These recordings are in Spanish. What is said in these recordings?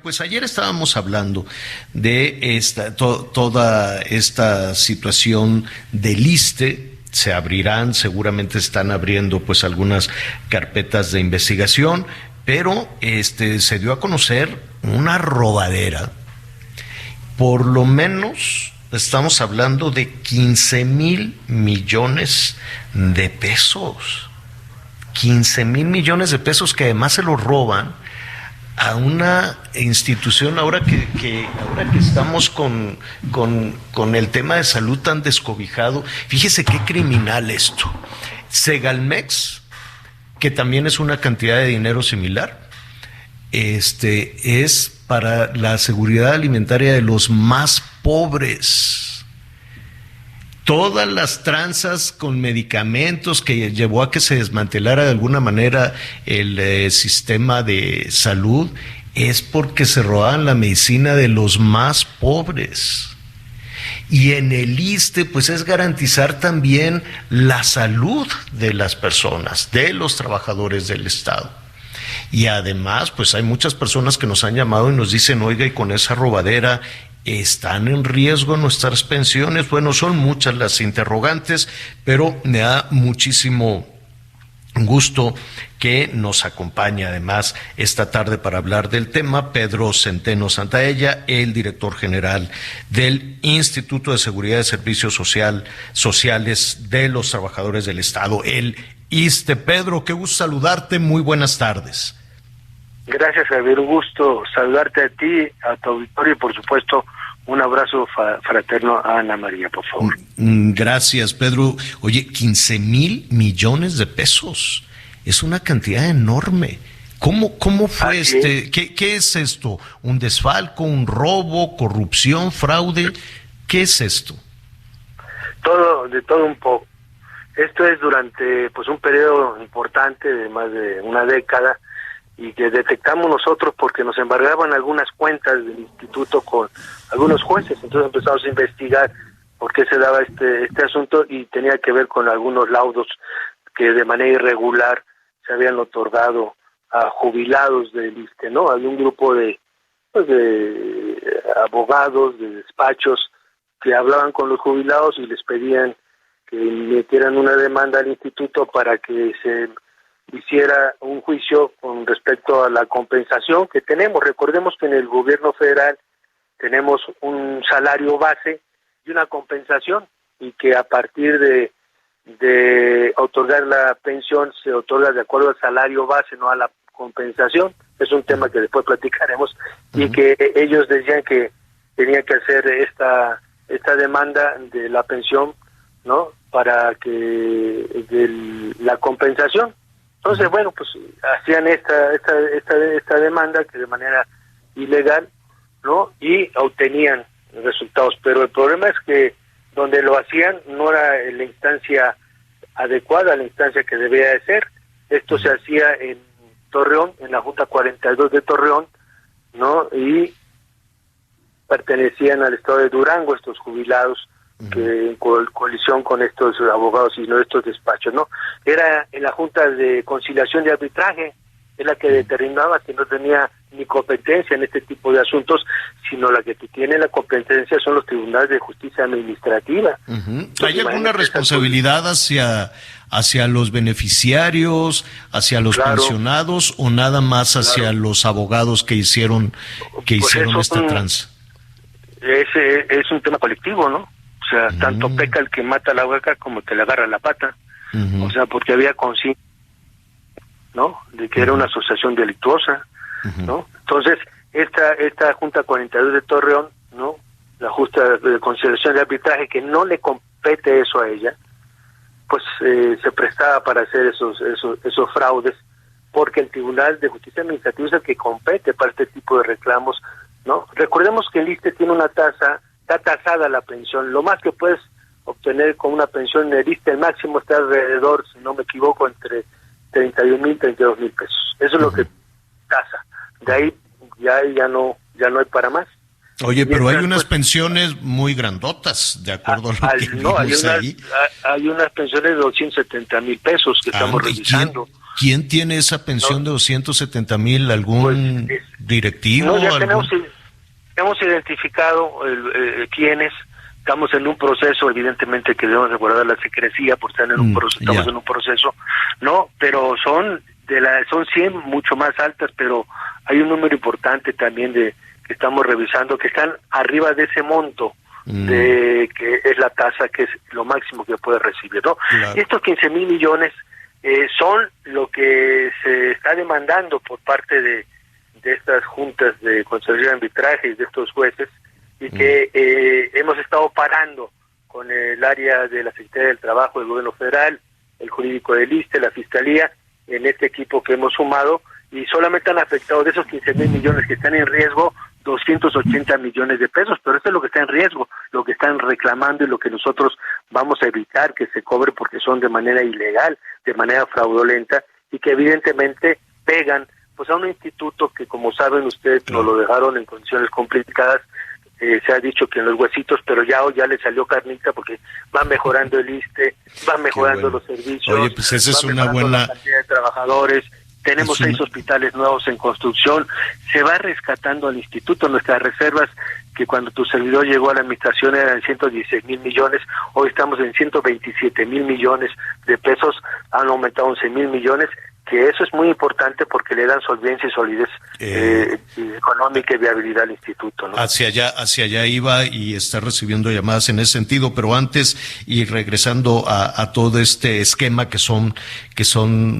pues ayer estábamos hablando de toda esta situación del ISSSTE. Se abrirán, seguramente están abriendo pues algunas carpetas de investigación, pero se dio a conocer una robadera. Por lo menos estamos hablando de 15,000 millones de pesos. 15,000 millones de pesos que además se los roban a una institución ahora que estamos con el tema de salud tan descobijado. Fíjese qué criminal esto. Segalmex, que también es una cantidad de dinero similar, es para la seguridad alimentaria de los más pobres. Todas las tranzas con medicamentos que llevó a que se desmantelara de alguna manera el sistema de salud es porque se robaban la medicina de los más pobres. Y en el ISSSTE pues es garantizar también la salud de las personas, de los trabajadores del Estado. Y además pues hay muchas personas que nos han llamado y nos dicen, oiga, y con esa robadera ¿están en riesgo nuestras pensiones? Bueno, son muchas las interrogantes, pero me da muchísimo gusto que nos acompañe además esta tarde para hablar del tema Pedro Centeno Santaella, el director general del Instituto de Seguridad y Servicios Sociales de los Trabajadores del Estado, el ISSSTE. Pedro, qué gusto saludarte, muy buenas tardes. Gracias, Javier, un gusto saludarte a ti, a tu auditorio y por supuesto un abrazo fraterno a Ana María, por favor. Gracias, Pedro. Oye, 15,000 millones de pesos, es una cantidad enorme. ¿Cómo fue ¿Qué es esto? ¿Un desfalco, un robo, corrupción, fraude? ¿Qué es esto? De todo un poco. Esto es durante pues un periodo importante de más de una década, y que detectamos nosotros porque nos embargaban algunas cuentas del instituto con algunos jueces. Entonces empezamos a investigar por qué se daba este asunto, y tenía que ver con algunos laudos que de manera irregular se habían otorgado a jubilados del ISSSTE, ¿no? Había un grupo de abogados, de despachos, que hablaban con los jubilados y les pedían que metieran una demanda al instituto para que se hiciera un juicio con respecto a la compensación que tenemos. Recordemos que en el gobierno federal tenemos un salario base y una compensación, y que a partir de otorgar la pensión se otorga de acuerdo al salario base, no a la compensación. Es un tema que después platicaremos. Y que ellos decían que tenían que hacer esta demanda de la pensión, ¿no?, para que la compensación. Entonces, bueno, pues hacían esta demanda que de manera ilegal, ¿no?, y obtenían resultados. Pero el problema es que donde lo hacían no era la instancia adecuada, la instancia que debía de ser. Esto se hacía en Torreón, en la Junta 42 de Torreón, ¿no?, y pertenecían al estado de Durango estos jubilados, que en colisión con estos abogados y no estos despachos, ¿no? Era en la Junta de Conciliación y Arbitraje, es la que determinaba que no tenía ni competencia en este tipo de asuntos, sino la que tiene la competencia son los tribunales de justicia administrativa. ¿Hay alguna responsabilidad hacia los beneficiarios, hacia los pensionados, o nada más hacia los abogados que hicieron esta tranza? Es un tema colectivo, ¿no? O sea, tanto peca el que mata la vaca como el que le agarra la pata. O sea, porque había conciencia, ¿no?, de que era una asociación delictuosa, ¿no? Entonces, esta Junta 42 de Torreón, ¿no?, la Junta de Conciliación y Arbitraje, que no le compete eso a ella, pues se prestaba para hacer esos fraudes, porque el Tribunal de Justicia Administrativa es el que compete para este tipo de reclamos, ¿no? Recordemos que el ISSSTE tiene una tasa, está tasada la pensión. Lo más que puedes obtener con una pensión en el ISSSTE, el máximo está alrededor, si no me equivoco, entre 31,000 y 32,000 pesos. Eso es lo que tasa. De ahí ya no hay para más. Oye, pero hay unas pensiones muy grandotas, de acuerdo a lo que vimos ahí. Hay unas pensiones de 270,000 pesos que estamos revisando. ¿Quién tiene esa pensión de 270,000? ¿Algún directivo? No, ya hemos identificado quiénes. Estamos en un proceso, evidentemente que debemos de guardar la secrecía por estar en un proceso, estamos en un proceso, no, pero son 100 mucho más altas, pero hay un número importante también que estamos revisando que están arriba de ese monto de que es la tasa, que es lo máximo que puede recibir, ¿no? Claro. Estos 15,000 millones son lo que se está demandando por parte de estas juntas de conciliación de arbitraje y de estos jueces, y que hemos estado parando con el área de la Secretaría del Trabajo del Gobierno Federal, el jurídico del ISSSTE, la Fiscalía, en este equipo que hemos sumado, y solamente han afectado de esos 15,000 millones que están en riesgo, 280 millones de pesos, pero esto es lo que está en riesgo, lo que están reclamando y lo que nosotros vamos a evitar que se cobre porque son de manera ilegal, de manera fraudulenta, y que evidentemente pegan pues a un instituto que, como saben ustedes, nos lo dejaron en condiciones complicadas. Se ha dicho que en los huesitos, pero ya le salió carnita porque va mejorando el ISSSTE, va mejorando los servicios. Oye, pues esa es una buena... la cantidad de trabajadores, tenemos 6 hospitales nuevos en construcción, se va rescatando al instituto. Nuestras reservas, que cuando tu servidor llegó a la administración eran 116,000 millones, hoy estamos en 127,000 millones de pesos, han aumentado 11,000 millones, que eso es muy importante porque le dan solvencia y solidez económica y viabilidad al instituto, ¿no? Hacia allá iba, y está recibiendo llamadas en ese sentido, pero antes, y regresando a todo este esquema que son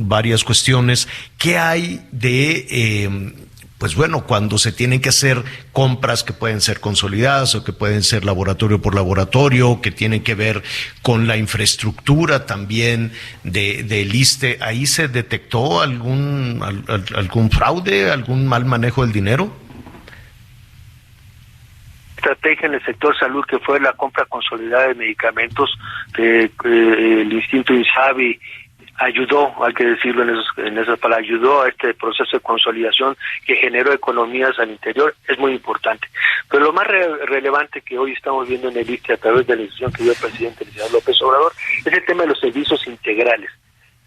varias cuestiones, ¿qué hay de pues bueno, cuando se tienen que hacer compras que pueden ser consolidadas o que pueden ser laboratorio por laboratorio, que tienen que ver con la infraestructura también del ISSSTE? ¿Ahí se detectó algún fraude, algún mal manejo del dinero? Estrategia en el sector salud, que fue la compra consolidada de medicamentos, que el Instituto INSABI ayudó, hay que decirlo en esas palabras, ayudó a este proceso de consolidación que generó economías al interior, es muy importante. Pero lo más relevante que hoy estamos viendo en el ISSSTE a través de la decisión que dio el presidente el señor López Obrador es el tema de los servicios integrales.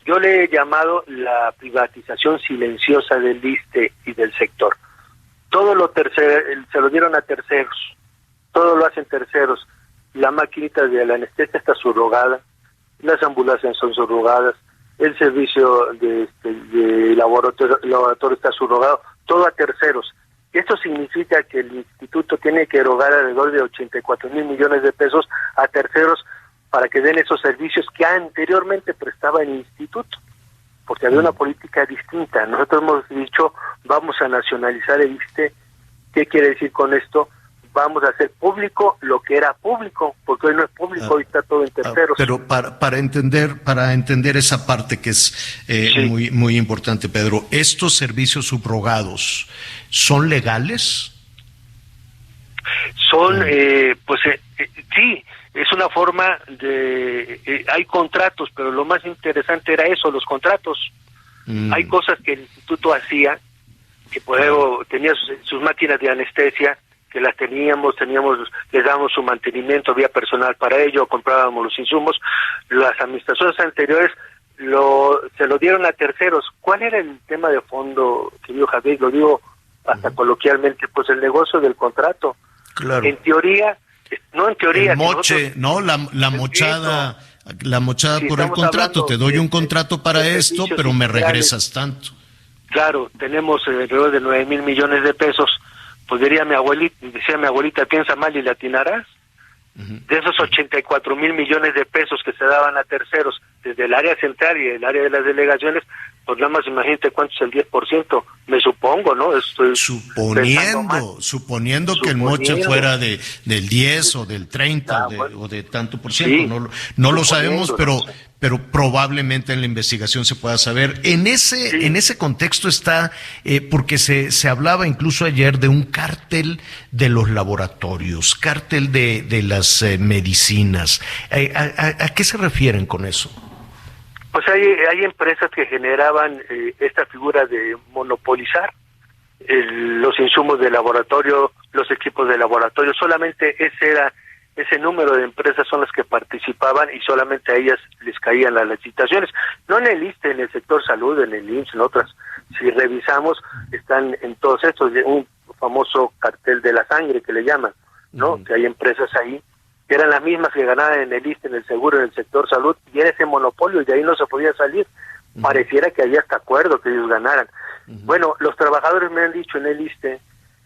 Yo le he llamado la privatización silenciosa del ISSSTE y del sector. Todo se lo dieron a terceros, todo lo hacen terceros. La maquinita de la anestesia está subrogada, las ambulancias son subrogadas, el servicio de laboratorio está subrogado, todo a terceros. Esto significa que el instituto tiene que erogar alrededor de 84,000 millones de pesos a terceros para que den esos servicios que anteriormente prestaba el instituto, porque había una política distinta. Nosotros hemos dicho, vamos a nacionalizar el ISSSTE. ¿Qué quiere decir con esto? Vamos a hacer público lo que era público, porque hoy no es público, hoy está todo en terceros. Pero para entender esa parte que es muy muy importante, Pedro, ¿estos servicios subrogados son legales? Son, sí, es una forma de... hay contratos, pero lo más interesante era eso, los contratos. Hay cosas que el instituto hacía, que por ejemplo tenía sus máquinas de anestesia, que las teníamos, les dábamos su mantenimiento, había personal para ello, comprábamos los insumos. Las administraciones anteriores se lo dieron a terceros. ¿Cuál era el tema de fondo, querido Javier? Lo digo hasta coloquialmente, pues el negocio del contrato. Claro. En teoría, no en teoría. El moche, la mochada por el contrato. Te doy un contrato para esto, pero me regresas tanto. Claro, tenemos alrededor de 9,000 millones de pesos. Pues decía mi abuelita, piensa mal y le atinarás. De esos 84,000 millones de pesos que se daban a terceros desde el área central y el área de las delegaciones, pues nada más imagínate cuánto es el 10%, me supongo, ¿no? Estoy suponiendo que el moche fuera del 10 o del 30 o de tanto por ciento, no lo sabemos, pero probablemente en la investigación se pueda saber. En ese contexto está, porque se hablaba incluso ayer de un cártel de los laboratorios, cártel de las medicinas. ¿A qué se refieren con eso? Pues hay empresas que generaban esta figura de monopolizar los insumos de laboratorio, los equipos de laboratorio. Solamente ese era ese número de empresas son las que participaban y solamente a ellas les caían las licitaciones. No en el ISSSTE, en el sector salud, en el IMSS, en otras. Si revisamos, están en todos estos, un famoso cartel de la sangre que le llaman, ¿no? Que hay empresas ahí que eran las mismas que ganaban en el ISSSTE, en el seguro, en el sector salud, y era ese monopolio y de ahí no se podía salir. Pareciera que había hasta acuerdo que ellos ganaran. Bueno, los trabajadores me han dicho en el ISSSTE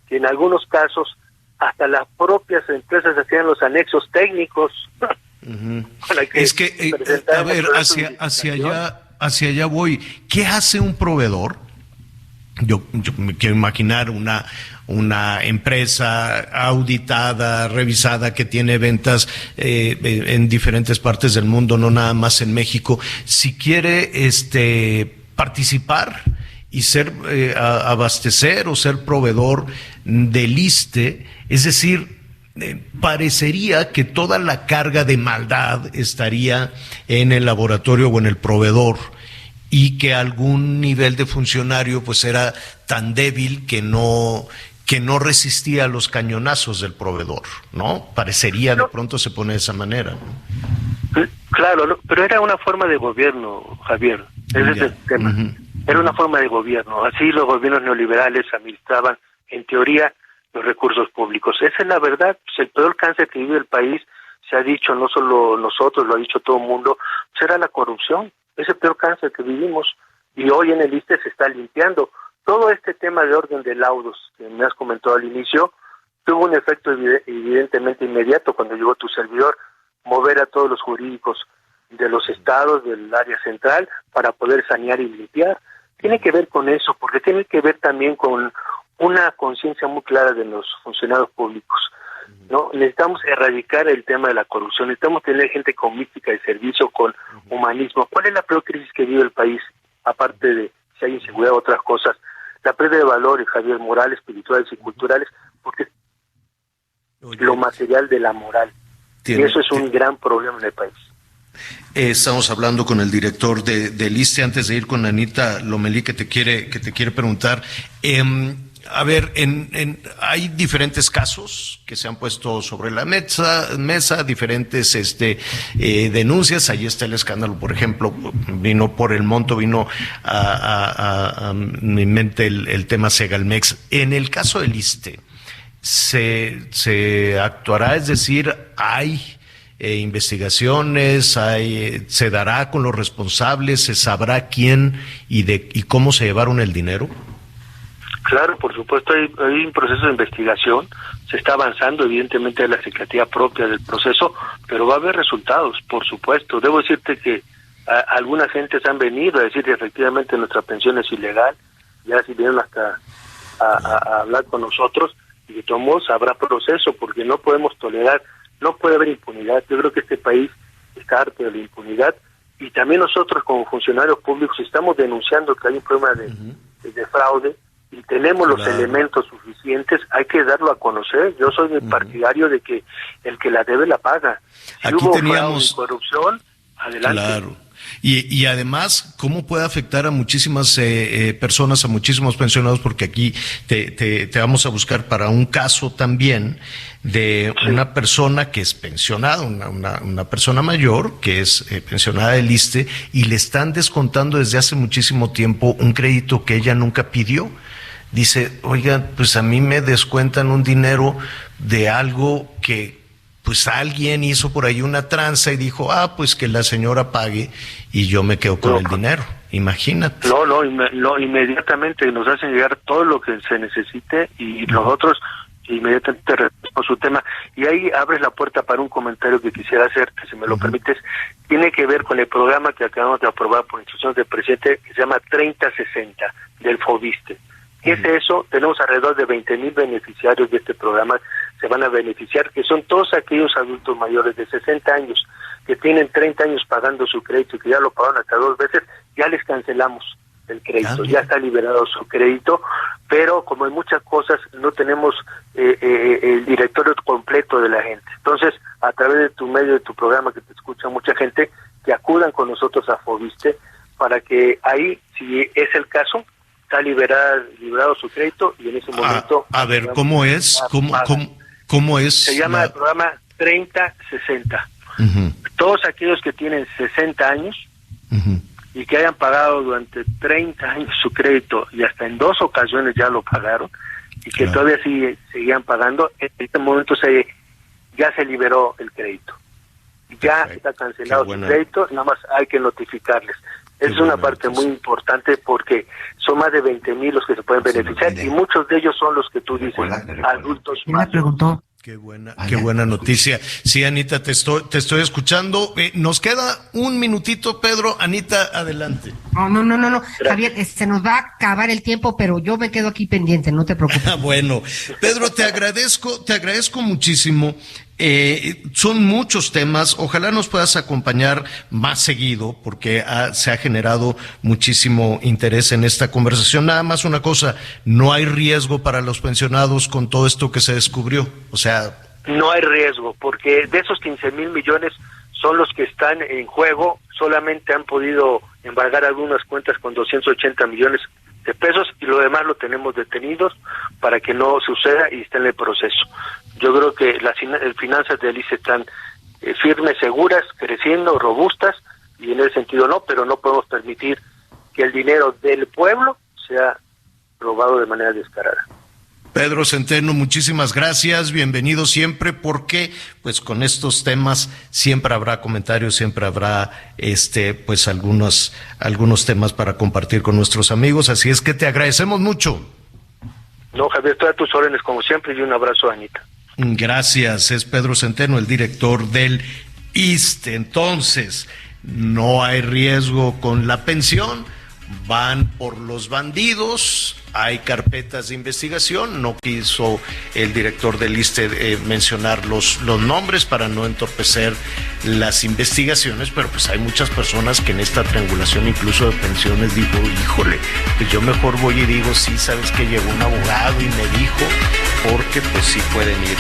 que en algunos casos hasta las propias empresas hacían los anexos técnicos. Es que, a ver, hacia allá voy. ¿Qué hace un proveedor? Yo me quiero imaginar una empresa auditada, revisada, que tiene ventas en diferentes partes del mundo, no nada más en México. Si quiere participar y ser abastecer o ser proveedor del ISSSTE, es decir, parecería que toda la carga de maldad estaría en el laboratorio o en el proveedor, y que algún nivel de funcionario pues era tan débil que no resistía a los cañonazos del proveedor, ¿no? Parecería, de pronto se pone de esa manera, ¿no? Claro, no, pero era una forma de gobierno, Javier, ese es el tema. Era una forma de gobierno, así los gobiernos neoliberales administraban, en teoría, los recursos públicos. Esa es la verdad, pues el peor cáncer que vive el país, se ha dicho, no solo nosotros, lo ha dicho todo el mundo, pues era la corrupción. Es el peor cáncer que vivimos, y hoy en el ISSSTE se está limpiando. Todo este tema de orden de laudos que me has comentado al inicio tuvo un efecto evidentemente inmediato cuando llegó tu servidor, mover a todos los jurídicos de los estados, del área central, para poder sanear y limpiar. Tiene que ver con eso, porque tiene que ver también con una conciencia muy clara de los funcionarios públicos, ¿no? Necesitamos erradicar el tema de la corrupción, necesitamos tener gente con mística de servicio, con humanismo. ¿Cuál es la peor crisis que vive el país? Aparte de si hay inseguridad u otras cosas, la pérdida de valores, Javier, morales, espirituales y culturales, porque lo material de la moral. Y eso es un gran problema en el país. Estamos hablando con el director del ISSSTE, antes de ir con Anita Lomelí, que te quiere preguntar. A ver, hay diferentes casos que se han puesto sobre la mesa, diferentes denuncias. Ahí está el escándalo, por ejemplo, vino por el monto, vino a mi mente el tema Segalmex. En el caso del ISSSTE, se actuará, es decir, hay investigaciones, se dará con los responsables, se sabrá quién y cómo se llevaron el dinero. Claro, por supuesto, hay un proceso de investigación, se está avanzando, evidentemente de la secretaría propia del proceso, pero va a haber resultados, por supuesto. Debo decirte que algunas gentes han venido a decir que efectivamente nuestra pensión es ilegal, ya si vienen hasta a hablar con nosotros, y de todos modos habrá proceso, porque no podemos tolerar, no puede haber impunidad. Yo creo que este país está harto de la impunidad, y también nosotros como funcionarios públicos estamos denunciando que hay un problema de fraude, y tenemos los elementos suficientes, hay que darlo a conocer. Yo soy partidario de que el que la debe la paga. Si aquí hubo teníamos corrupción, adelante. Claro. Y además, ¿cómo puede afectar a muchísimas personas, a muchísimos pensionados? Porque aquí te vamos a buscar para un caso también de una persona que es pensionada, una persona mayor que es pensionada del ISSSTE, y le están descontando desde hace muchísimo tiempo un crédito que ella nunca pidió. Dice, oiga, pues a mí me descuentan un dinero de algo que pues alguien hizo por ahí una tranza y dijo, pues que la señora pague y yo me quedo con el dinero. Imagínate. No, inmediatamente nos hacen llegar todo lo que se necesite y nosotros inmediatamente respondemos su tema. Y ahí abres la puerta para un comentario que quisiera hacerte, si me lo permites. Tiene que ver con el programa que acabamos de aprobar por instrucciones del presidente, que se llama 3060 del FOBISSTE. ¿Qué es eso? Tenemos alrededor de 20,000 beneficiarios de este programa, se van a beneficiar, que son todos aquellos adultos mayores de 60 años que tienen 30 años pagando su crédito y que ya lo pagaron hasta 2 veces, ya les cancelamos el crédito, ya está liberado su crédito, pero como en muchas cosas no tenemos el directorio completo de la gente. Entonces, a través de tu medio, de tu programa que te escucha mucha gente, que acudan con nosotros a FOBISSTE para que ahí, si es el caso, está liberado su crédito y en ese momento... A ver, ¿cómo es? ¿Cómo es? Se llama el programa 30, 60. Uh-huh. Todos aquellos que tienen 60 años Uh-huh. y que hayan pagado durante 30 años su crédito y hasta en 2 ocasiones ya lo pagaron y que todavía seguían pagando, en este momento ya se liberó el crédito. Ya está cancelado su crédito, nada más hay que notificarles. Es una parte muy importante porque son más de 20,000 los que se pueden beneficiar y muchos de ellos son los que tú dices, adultos mayores. Qué buena noticia. Sí, Anita, te estoy escuchando. Nos queda un minutito, Pedro. Anita, adelante. No. Javier, se nos va a acabar el tiempo, pero yo me quedo aquí pendiente, no te preocupes. Bueno, Pedro, te agradezco muchísimo. Son muchos temas. Ojalá nos puedas acompañar más seguido, porque se ha generado muchísimo interés en esta conversación. Nada más una cosa, no hay riesgo para los pensionados con todo esto que se descubrió. O sea, no hay riesgo, porque de esos 15,000 millones son los que están en juego. Solamente han podido embargar algunas cuentas con 280 millones de pesos y lo demás lo tenemos detenidos para que no suceda y está en el proceso. Yo creo que las finanzas del ISSSTE están firmes, seguras, creciendo, robustas, y en ese sentido pero no podemos permitir que el dinero del pueblo sea robado de manera descarada. Pedro Centeno, muchísimas gracias, bienvenido siempre, porque pues con estos temas siempre habrá comentarios, siempre habrá pues algunos temas para compartir con nuestros amigos, así es que te agradecemos mucho. No, Javier, estoy a tus órdenes como siempre y un abrazo, Anita. Gracias, es Pedro Centeno, el director del ISSSTE. Entonces, no hay riesgo con la pensión, van por los bandidos, hay carpetas de investigación, no quiso el director del ISSSTE mencionar los nombres para no entorpecer las investigaciones, pero pues hay muchas personas que en esta triangulación incluso de pensiones digo, híjole, pues yo mejor voy y digo, sí, sabes que llegó un abogado y me dijo, porque pues sí pueden ir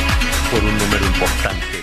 por un número importante.